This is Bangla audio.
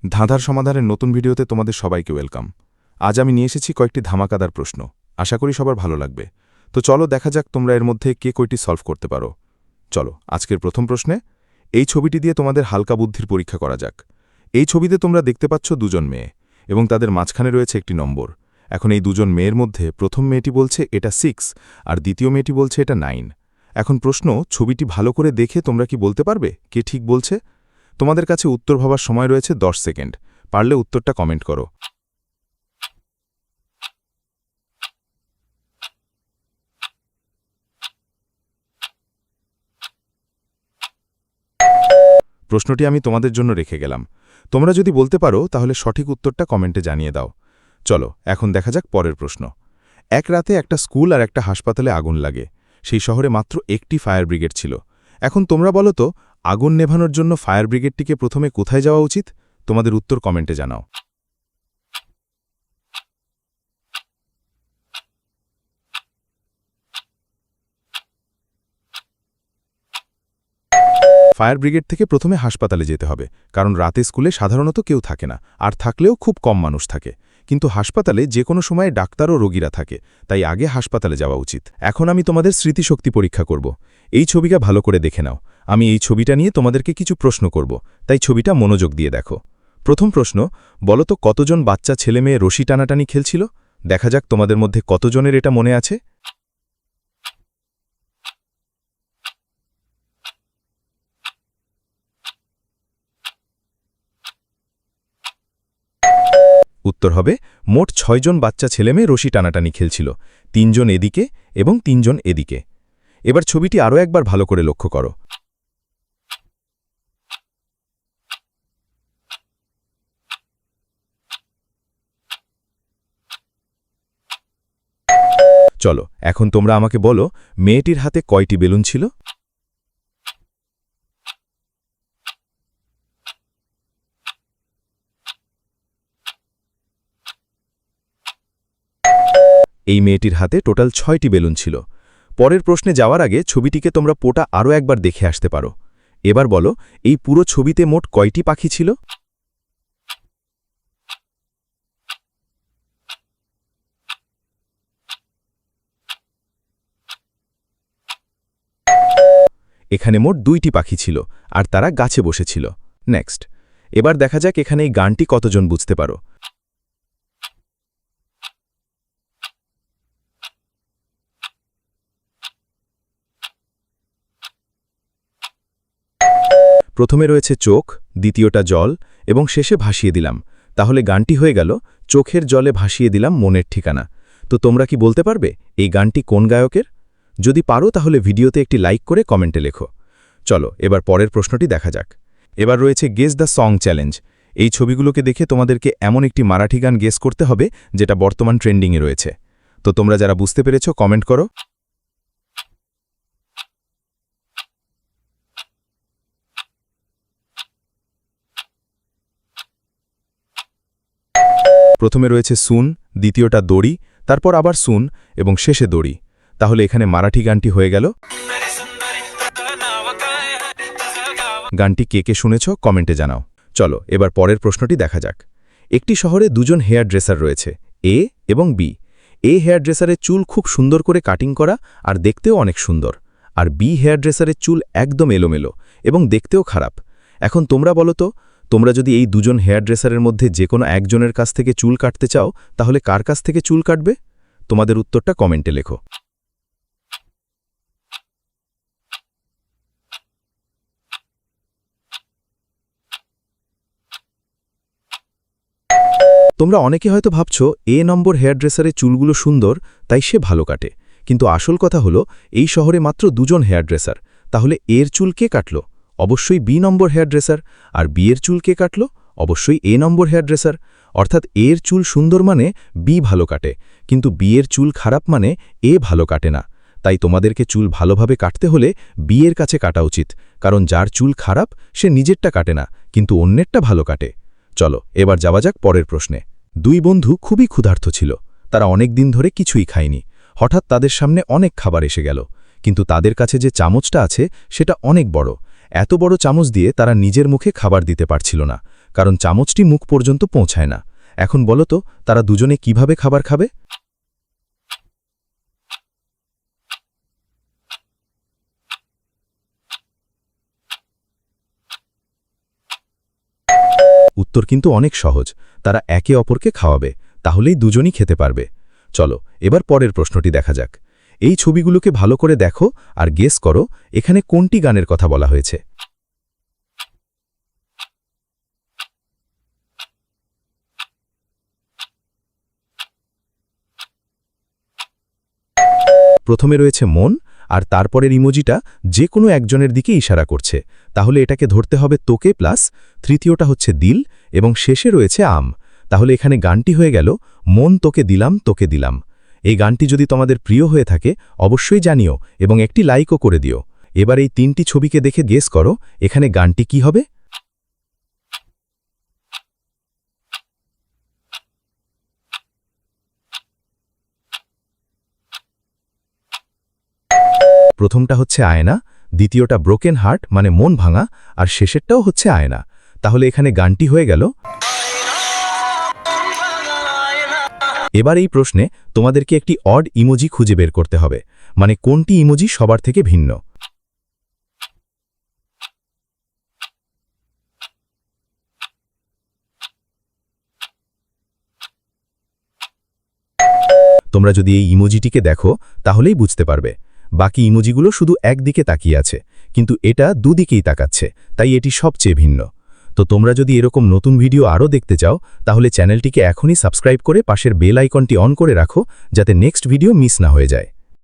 ধাঁধার সমাধানের নতুন ভিডিওতে তোমাদের সবাইকে ওয়েলকাম। আজ আমি নিয়ে এসেছি কয়েকটি ধামাকাদার প্রশ্ন। আশা করি সবার ভালো লাগবে। তো চলো দেখা যাক তোমরা এর মধ্যে কে কয়টি সলভ করতে পারো। চলো আজকের প্রথম প্রশ্নে এই ছবিটি দিয়ে তোমাদের হালকা বুদ্ধির পরীক্ষা করা যাক। এই ছবিতে তোমরা দেখতে পাচ্ছ দুজন মেয়ে এবং তাদের মাঝখানে রয়েছে একটি নম্বর। এখন এই দুজন মেয়ের মধ্যে প্রথম মেয়েটি বলছে এটা 6 আর দ্বিতীয় মেয়েটি বলছে এটা 9। এখন প্রশ্ন, ছবিটি ভালো করে দেখে তোমরা কি বলতে পারবে কে ঠিক বলছে? তোমাদের কাছে উত্তর ভাবার সময় রয়েছে 10 সেকেন্ড। পারলে উত্তরটা কমেন্ট করো। প্রশ্নটি আমি তোমাদের জন্য রেখে গেলাম। তোমরা যদি বলতে পারো তাহলে সঠিক উত্তরটা কমেন্টে জানিয়ে দাও। চলো এখন দেখা যাক পরের প্রশ্ন। এক রাতে একটা স্কুল আর একটা হাসপাতালে আগুন লাগে। সেই শহরে মাত্র একটি ফায়ার ব্রিগেড ছিল। এখন তোমরা বলো তো, আগুন নেভানোর জন্য ফায়ার ব্রিগেডটিকে প্রথমে কোথায় যাওয়া উচিত? তোমাদের উত্তর কমেন্টে জানাও। ফায়ার ব্রিগেড থেকে প্রথমে হাসপাতালে যেতে হবে, কারণ রাতে স্কুলে সাধারণত কেউ থাকে না, আর থাকলেও খুব কম মানুষ থাকে। কিন্তু হাসপাতালে যে কোনো সময়ে ডাক্তার ও রোগীরা থাকে, তাই আগে হাসপাতালে যাওয়া উচিত। এখন আমি তোমাদের স্মৃতিশক্তি পরীক্ষা করব। এই ছবিটা ভালো করে দেখে নাও। আমি এই ছবিটা নিয়ে তোমাদেরকে কিছু প্রশ্ন করব, তাই ছবিটা মনোযোগ দিয়ে দেখো। প্রথম প্রশ্ন, বলো তো কতজন বাচ্চা ছেলে মেয়ে রশি টানাটানি খেলছিল? দেখা যাক তোমাদের মধ্যে কতজনের এটা মনে আছে। উত্তর হবে মোট 6 জন বাচ্চা ছেলেমেয়ে রশি টানাটানি খেলছিল, 3 জন এদিকে এবং 3 জন এদিকে। এবার ছবিটি আরও একবার ভালো করে লক্ষ্য করো। চলো এখন তোমরা আমাকে বলো, মেয়েটির হাতে কয়টি বেলুন ছিল? এই মেয়েটির হাতে টোটাল 6টি বেলুন ছিল। পরের প্রশ্নে যাওয়ার আগে ছবিটিকে তোমরা পোটা আরও একবার দেখে আসতে পারো। এবার বলো, এই পুরো ছবিতে মোট কয়টি পাখি ছিল? এখানে মোট 2টি পাখি ছিল, আর তারা গাছে বসেছিল। নেক্সট, এবার দেখা যাক এখানে এই গানটি কতজন বুঝতে পারো। প্রথমে রয়েছে চোখ, দ্বিতীয়টা জল এবং শেষে ভাসিয়ে দিলাম। তাহলে গানটি হয়ে গেল চোখের জলে ভাসিয়ে দিলাম মনের ঠিকানা। তো তোমরা কি বলতে পারবে এই গানটি কোন গায়কের? যদি পারো তাহলে ভিডিওতে একটি লাইক করে কমেন্টে লেখো। চলো এবার পরের প্রশ্নটি দেখা যাক। এবার রয়েছে গেস দ্য সং চ্যালেঞ্জ। এই ছবিগুলোকে দেখে তোমাদেরকে এমন একটি মারাঠি গান গেস করতে হবে যেটা বর্তমান ট্রেন্ডিংয়ে রয়েছে। তো তোমরা যারা বুঝতে পেরেছ কমেন্ট করো। প্রথমে রয়েছে সুন, দ্বিতীয়টা দড়ি, তারপর আবার সুন এবং শেষে দড়ি। তাহলে এখানে মারাঠি গানটি হয়ে গেল। গানটি কে কে শুনেছ কমেন্টে জানাও। চলো এবার পরের প্রশ্নটি দেখা যাক। একটি শহরে দুজন হেয়ার ড্রেসার রয়েছে, এ এবং বি। এ হেয়ার ড্রেসারের চুল খুব সুন্দর করে কাটিং করা আর দেখতেও অনেক সুন্দর, আর বি হেয়ার ড্রেসারের চুল একদম এলোমেলো এবং দেখতেও খারাপ। এখন তোমরা বলো তো, তোমরা যদি এই দুজন হেয়ার ড্রেসারের মধ্যে যে কোনো একজনের কাছ থেকে চুল কাটতে চাও তাহলে কার কাছ থেকে চুল কাটবে? তোমাদের উত্তরটা কমেন্টে লেখো। তোমরা অনেকে হয়তো ভাবছো এ নম্বর হেয়ার ড্রেসারের চুলগুলো সুন্দর তাই সে ভালো কাটে, কিন্তু আসল কথা হলো এই শহরে মাত্র দুজন হেয়ার ড্রেসার। তাহলে এর চুল কে কাটল? অবশ্যই বি নম্বর হেয়ার ড্রেসার। আর বি এর চুল কে কাটল? অবশ্যই এ নম্বর হেয়ার ড্রেসার। অর্থাৎ এর চুল সুন্দর মানে বি ভালো কাটে, কিন্তু বি এর চুল খারাপ মানে এ ভালো কাটে না। তাই তোমাদেরকে চুল ভালোভাবে কাটতে হলে বি এর কাছে কাটা উচিত, কারণ যার চুল খারাপ সে নিজেরটা কাটে না, কিন্তু অন্যেরটা ভালো কাটে। চলো এবার যাওয়া যাক পরের প্রশ্নে। দুই বন্ধু খুবই ক্ষুধার্ত ছিল। তারা অনেক দিন ধরে কিছুই খায়নি। হঠাৎ তাদের সামনে অনেক খাবার এসে গেল, কিন্তু তাদের কাছে যে চামচটা আছে সেটা অনেক বড়। এত বড় চামচ দিয়ে তারা নিজের মুখে খাবার দিতে পারছিল না, কারণ চামচটি মুখ পর্যন্ত পৌঁছায় না। এখন বলো তো তারা দুজনে কিভাবে খাবার খাবে? উত্তর কিন্তু অনেক সহজ, তারা একে অপরকে খাওয়াবে, তাহলেই দুজনই খেতে পারবে। চলো এবার পরের প্রশ্নটি দেখা যাক। এই ছবিগুলোকে ভালো করে দেখো আর গেস করো এখানে কোনটি গানের কথা বলা হয়েছে। প্রথমে রয়েছে মন, আর তারপরের ইমোজিটা যে কোনো একজনের দিকে ইশারা করছে, তাহলে এটাকে ধরতে হবে তোকে প্লাস, তৃতীয়টা হচ্ছে দিল, এবং শেষে রয়েছে আম। তাহলে এখানে গানটি হয়ে গেল মন তোকে দিলাম তোকে দিলাম। এই গানটি যদি তোমাদের প্রিয় হয়ে থাকে অবশ্যই জানিও এবং একটি লাইকও করে দিও। এবার এই তিনটি ছবিকে দেখে গেস করো এখানে গানটি কি হবে। প্রথমটা হচ্ছে আয়না, দ্বিতীয়টা ব্রোকেন হার্ট মানে মন ভাঙা, আর শেষেরটাও হচ্ছে আয়না। তাহলে এখানে গানটি হয়ে গেল। এবার এই প্রশ্নে তোমাদেরকে একটি অড ইমোজি খুঁজে বের করতে হবে, মানে কোনটি ইমোজি সবার থেকে ভিন্ন। তোমরা যদি এই ইমোজিটিকে দেখো তাহলেই বুঝতে পারবে। বাকি ইমোজিগুলো শুধু একদিকে তাকিয়ে আছে, কিন্তু এটা দুদিকেই তাকাচ্ছে, তাই এটি সবচেয়ে ভিন্ন। তো তোমরা যদি এরকম নতুন ভিডিও আরও দেখতে চাও তাহলে চ্যানেলটিকে এখনই সাবস্ক্রাইব করে পাশের বেল আইকনটি অন করে রাখো, যাতে নেক্সট ভিডিও মিস না হয়ে যায়।